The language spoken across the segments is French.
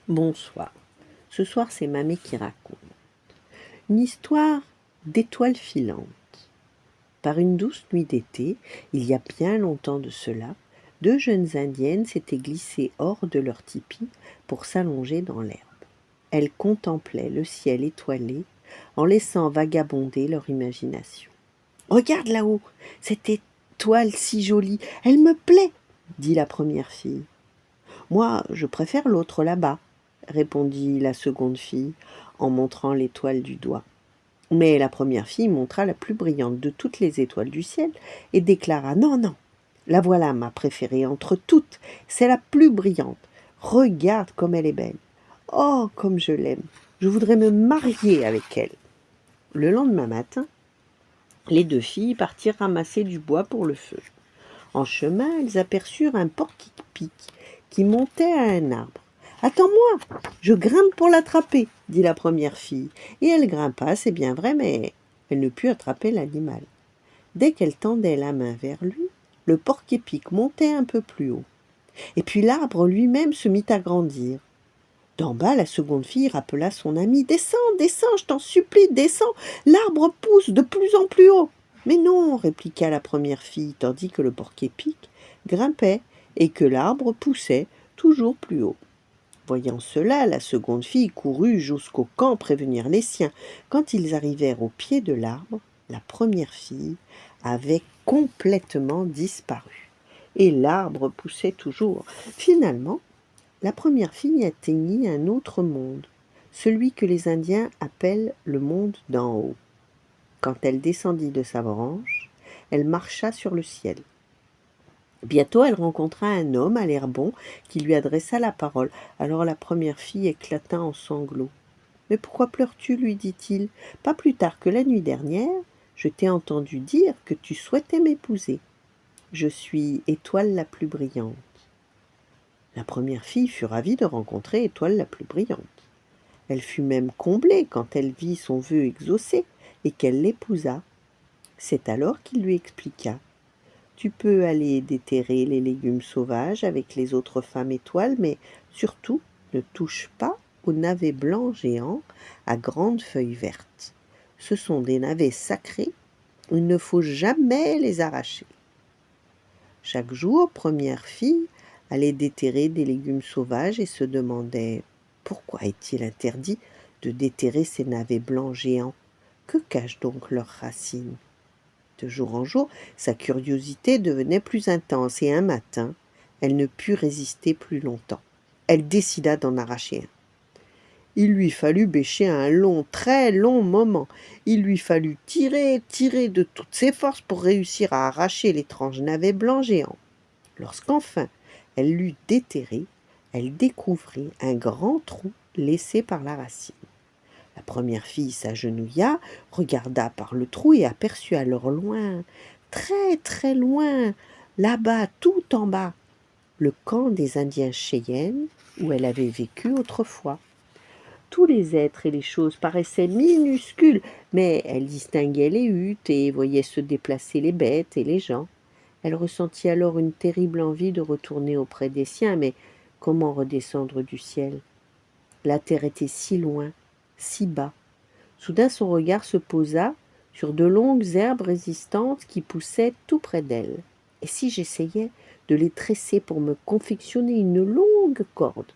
Bonsoir. Ce soir, c'est Mamé qui raconte. Une histoire d'étoiles filantes. Par une douce nuit d'été, il y a bien longtemps de cela, deux jeunes indiennes s'étaient glissées hors de leur tipi pour s'allonger dans l'herbe. Elles contemplaient le ciel étoilé en laissant vagabonder leur imagination. « Regarde là-haut, cette étoile si jolie, elle me plaît !» dit la première fille. « Moi, je préfère l'autre là-bas, » répondit la seconde fille, en montrant l'étoile du doigt. Mais la première fille montra la plus brillante de toutes les étoiles du ciel et déclara « Non, non, la voilà ma préférée entre toutes, c'est la plus brillante. Regarde comme elle est belle. Oh, comme je l'aime, je voudrais me marier avec elle. » Le lendemain matin, les deux filles partirent ramasser du bois pour le feu. En chemin, elles aperçurent un porc-épic qui montait à un arbre. « Attends-moi, je grimpe pour l'attraper, » dit la première fille. Et elle grimpa, c'est bien vrai, mais elle ne put attraper l'animal. Dès qu'elle tendait la main vers lui, le porc-épic montait un peu plus haut. Et puis l'arbre lui-même se mit à grandir. D'en bas, la seconde fille rappela son amie. « Descends, descends, je t'en supplie, descends, l'arbre pousse de plus en plus haut. » « Mais non, » répliqua la première fille, tandis que le porc-épic grimpait et que l'arbre poussait toujours plus haut. Voyant cela, la seconde fille courut jusqu'au camp prévenir les siens. Quand ils arrivèrent au pied de l'arbre, la première fille avait complètement disparu. Et l'arbre poussait toujours. Finalement, la première fille atteignit un autre monde, celui que les Indiens appellent le monde d'en haut. Quand elle descendit de sa branche, elle marcha sur le ciel. Bientôt, elle rencontra un homme à l'air bon qui lui adressa la parole. Alors la première fille éclata en sanglots. « Mais pourquoi pleures-tu » lui dit-il. « Pas plus tard que la nuit dernière, je t'ai entendu dire que tu souhaitais m'épouser. Je suis Étoile la plus brillante. » La première fille fut ravie de rencontrer Étoile la plus brillante. Elle fut même comblée quand elle vit son vœu exaucé et qu'elle l'épousa. C'est alors qu'il lui expliqua. « Tu peux aller déterrer les légumes sauvages avec les autres femmes étoiles, mais surtout ne touche pas aux navets blancs géants à grandes feuilles vertes. Ce sont des navets sacrés, il ne faut jamais les arracher. » Chaque jour, première fille allait déterrer des légumes sauvages et se demandait « Pourquoi est-il interdit de déterrer ces navets blancs géants? Que cachent donc leurs racines ?» De jour en jour, sa curiosité devenait plus intense et un matin, elle ne put résister plus longtemps. Elle décida d'en arracher un. Il lui fallut bêcher un long, très long moment. Il lui fallut tirer de toutes ses forces pour réussir à arracher l'étrange navet blanc géant. Lorsqu'enfin elle l'eut déterré, elle découvrit un grand trou laissé par la racine. La première fille s'agenouilla, regarda par le trou et aperçut alors loin, très très loin, là-bas, tout en bas, le camp des Indiens Cheyennes où elle avait vécu autrefois. Tous les êtres et les choses paraissaient minuscules, mais elle distinguait les huttes et voyait se déplacer les bêtes et les gens. Elle ressentit alors une terrible envie de retourner auprès des siens, mais comment redescendre du ciel? La terre était si loin, si bas. Soudain son regard se posa sur de longues herbes résistantes qui poussaient tout près d'elle. Et si j'essayais de les tresser pour me confectionner une longue corde?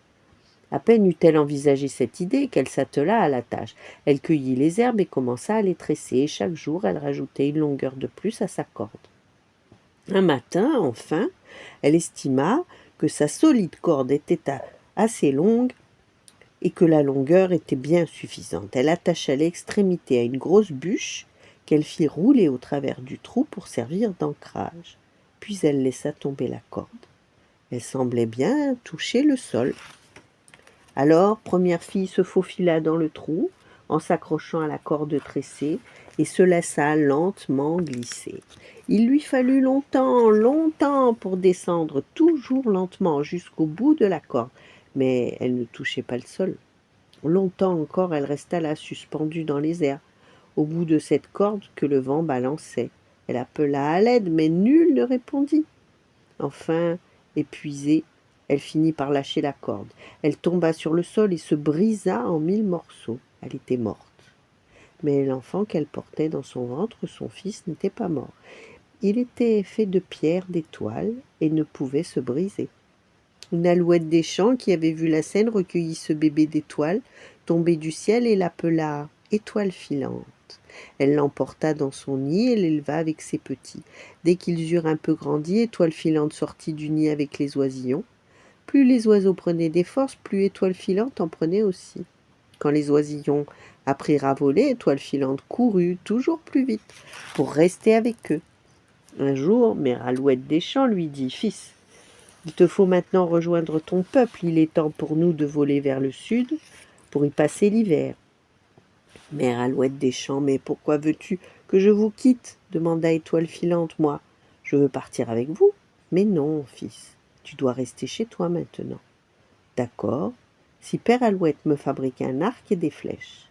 À peine eut-elle envisagé cette idée qu'elle s'attela à la tâche. Elle cueillit les herbes et commença à les tresser, et chaque jour elle rajoutait une longueur de plus à sa corde. Un matin, enfin, elle estima que sa solide corde était assez longue et que la longueur était bien suffisante. Elle attacha l'extrémité à une grosse bûche qu'elle fit rouler au travers du trou pour servir d'ancrage. Puis elle laissa tomber la corde. Elle semblait bien toucher le sol. Alors, première fille se faufila dans le trou en s'accrochant à la corde tressée et se laissa lentement glisser. Il lui fallut longtemps pour descendre, toujours lentement, jusqu'au bout de la corde, mais elle ne touchait pas le sol. Longtemps encore, elle resta là, suspendue dans les airs, au bout de cette corde que le vent balançait. Elle appela à l'aide, mais nul ne répondit. Enfin, épuisée, Elle finit par lâcher la corde. Elle tomba sur le sol et se brisa en 1000 morceaux. Elle était morte. Mais l'enfant qu'elle portait dans son ventre, son fils, n'était pas mort. Il était fait de pierres d'étoiles et ne pouvait se briser. Une alouette des champs qui avait vu la scène recueillit ce bébé d'étoiles tombé du ciel et l'appela Étoile filante. Elle l'emporta dans son nid et l'éleva avec ses petits. Dès qu'ils eurent un peu grandi, Étoile filante sortit du nid avec les oisillons. Plus les oiseaux prenaient des forces, plus Étoile filante en prenait aussi. Quand les oisillons apprirent à voler, Étoile filante courut toujours plus vite pour rester avec eux. Un jour, Mère Alouette des champs lui dit « Fils, il te faut maintenant rejoindre ton peuple, il est temps pour nous de voler vers le sud pour y passer l'hiver. » Mère Alouette des champs, mais pourquoi veux-tu que je vous quitte demanda Étoile filante. Moi, je veux partir avec vous. Mais non, fils, tu dois rester chez toi maintenant. D'accord, si Père Alouette me fabrique un arc et des flèches.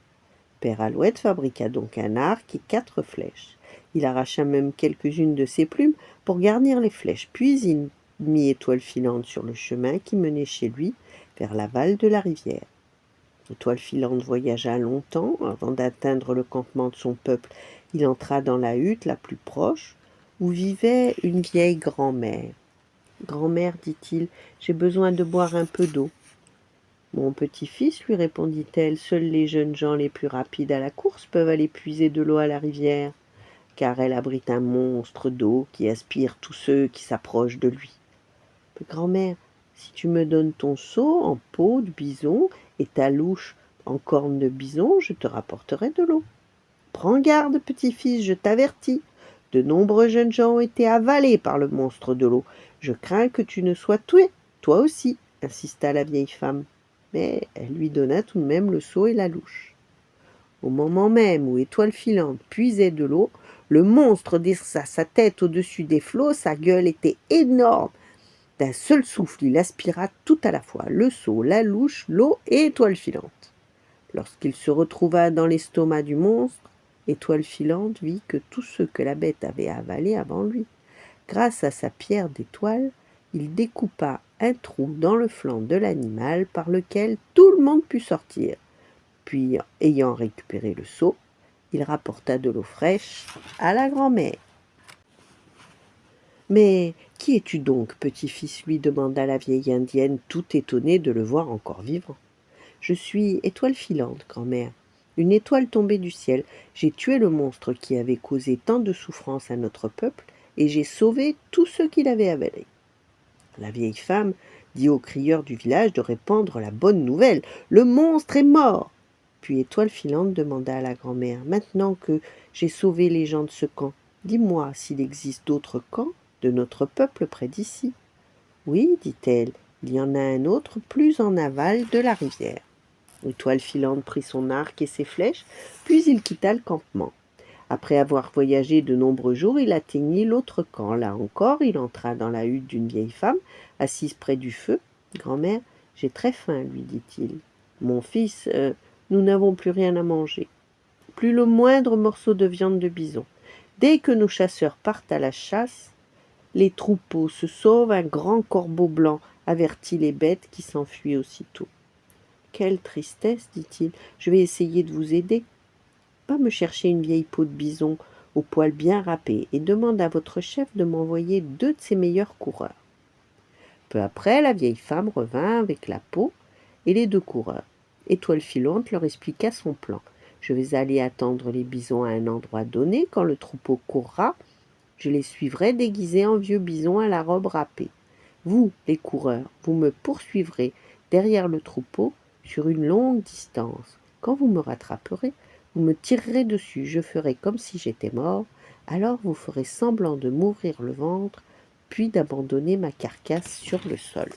Père Alouette fabriqua donc un arc et 4 flèches. Il arracha même quelques-unes de ses plumes pour garnir les flèches, puis il mit Étoile filante sur le chemin qui menait chez lui vers l'aval de la rivière. Étoile filante voyagea longtemps avant d'atteindre le campement de son peuple. Il entra dans la hutte la plus proche où vivait une vieille grand-mère. « Grand-mère, dit-il, j'ai besoin de boire un peu d'eau. » « Mon petit-fils, lui répondit-elle, seuls les jeunes gens les plus rapides à la course peuvent aller puiser de l'eau à la rivière, car elle abrite un monstre d'eau qui aspire tous ceux qui s'approchent de lui. « Grand-mère, si tu me donnes ton seau en peau de bison et ta louche en corne de bison, je te rapporterai de l'eau. »« Prends garde, petit-fils, je t'avertis. De nombreux jeunes gens ont été avalés par le monstre de l'eau. Je crains que tu ne sois tué, toi aussi, insista la vieille femme. Mais elle lui donna tout de même le seau et la louche. Au moment même où Étoile filante puisait de l'eau, le monstre dressa sa tête au-dessus des flots, sa gueule était énorme. D'un seul souffle, il aspira tout à la fois, le seau, la louche, l'eau et Étoile filante. Lorsqu'il se retrouva dans l'estomac du monstre, Étoile filante vit que tout ce que la bête avait avalé avant lui. Grâce à sa pierre d'étoile, il découpa un trou dans le flanc de l'animal par lequel tout le monde put sortir. Puis, ayant récupéré le seau, il rapporta de l'eau fraîche à la grand-mère. « Mais qui es-tu donc, petit-fils » lui demanda la vieille indienne, tout étonnée de le voir encore vivant. « Je suis Étoile filante, grand-mère, une étoile tombée du ciel. J'ai tué le monstre qui avait causé tant de souffrance à notre peuple, et j'ai sauvé tous ceux qui l'avaient avalé. » La vieille femme dit aux crieurs du village de répandre la bonne nouvelle. « Le monstre est mort !» Puis Étoile filante demanda à la grand-mère. « Maintenant que j'ai sauvé les gens de ce camp, dis-moi s'il existe d'autres camps de notre peuple près d'ici. »« Oui, dit-elle, il y en a un autre plus en aval de la rivière. » Étoile filante prit son arc et ses flèches, puis il quitta le campement. Après avoir voyagé de nombreux jours, il atteignit l'autre camp. Là encore, il entra dans la hutte d'une vieille femme, assise près du feu. « Grand-mère, j'ai très faim, lui dit-il. Mon fils, nous n'avons plus rien à manger. Plus le moindre morceau de viande de bison. Dès que nos chasseurs partent à la chasse, les troupeaux se sauvent, un grand corbeau blanc avertit les bêtes qui s'enfuient aussitôt. »« Quelle tristesse, dit-il, je vais essayer de vous aider. Va me chercher une vieille peau de bison au poil bien râpé et demande à votre chef de m'envoyer 2 de ses meilleurs coureurs. » Peu après, la vieille femme revint avec la peau et les 2 coureurs. Étoile filante leur expliqua son plan. « Je vais aller attendre les bisons à un endroit donné. Quand le troupeau courra, je les suivrai déguisés en vieux bisons à la robe râpée. Vous, les coureurs, vous me poursuivrez derrière le troupeau sur une longue distance. Quand vous me rattraperez, vous me tirerez dessus, je ferai comme si j'étais mort, alors vous ferez semblant de m'ouvrir le ventre, puis d'abandonner ma carcasse sur le sol. »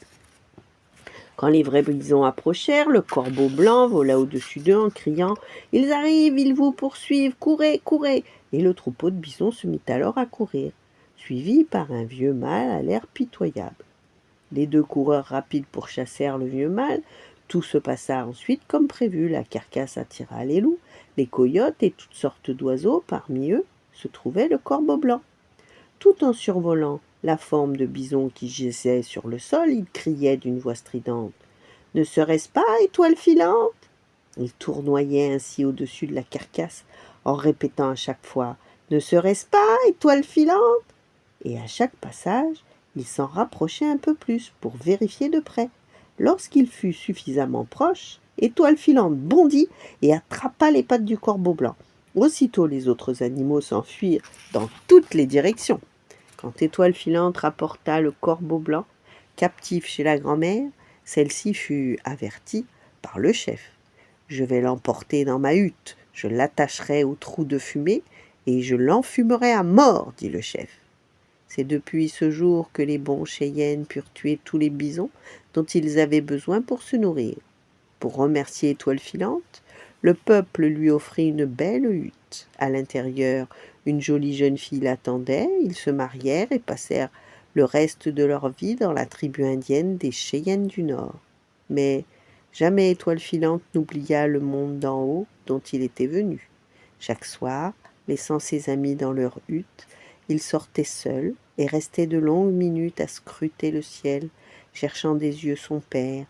Quand les vrais bisons approchèrent, le corbeau blanc vola au-dessus d'eux en criant « Ils arrivent, ils vous poursuivent, courez, courez !» Et le troupeau de bisons se mit alors à courir, suivi par un vieux mâle à l'air pitoyable. Les 2 coureurs rapides pourchassèrent le vieux mâle. Tout se passa ensuite comme prévu. La carcasse attira les loups, les coyotes et toutes sortes d'oiseaux. Parmi eux se trouvait le corbeau blanc. Tout en survolant la forme de bison qui gisait sur le sol, il criait d'une voix stridente. « Ne serait-ce pas étoile filante ?» Il tournoyait ainsi au-dessus de la carcasse en répétant à chaque fois « Ne serait-ce pas étoile filante ?» Et à chaque passage, il s'en rapprochait un peu plus pour vérifier de près. Lorsqu'il fut suffisamment proche, Étoile filante bondit et attrapa les pattes du corbeau blanc. Aussitôt les autres animaux s'enfuirent dans toutes les directions. Quand Étoile filante rapporta le corbeau blanc, captif chez la grand-mère, celle-ci fut avertie par le chef. « Je vais l'emporter dans ma hutte, je l'attacherai au trou de fumée et je l'enfumerai à mort, dit le chef. C'est depuis ce jour que les bons Cheyennes purent tuer tous les bisons dont ils avaient besoin pour se nourrir. Pour remercier Étoile filante, le peuple lui offrit une belle hutte. À l'intérieur, une jolie jeune fille l'attendait, ils se marièrent et passèrent le reste de leur vie dans la tribu indienne des Cheyennes du Nord. Mais jamais Étoile filante n'oublia le monde d'en haut dont il était venu. Chaque soir, laissant ses amis dans leur hutte, il sortait seul et restait de longues minutes à scruter le ciel, cherchant des yeux son père,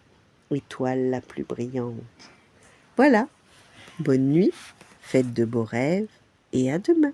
étoile la plus brillante. Voilà, bonne nuit, faites de beaux rêves et à demain.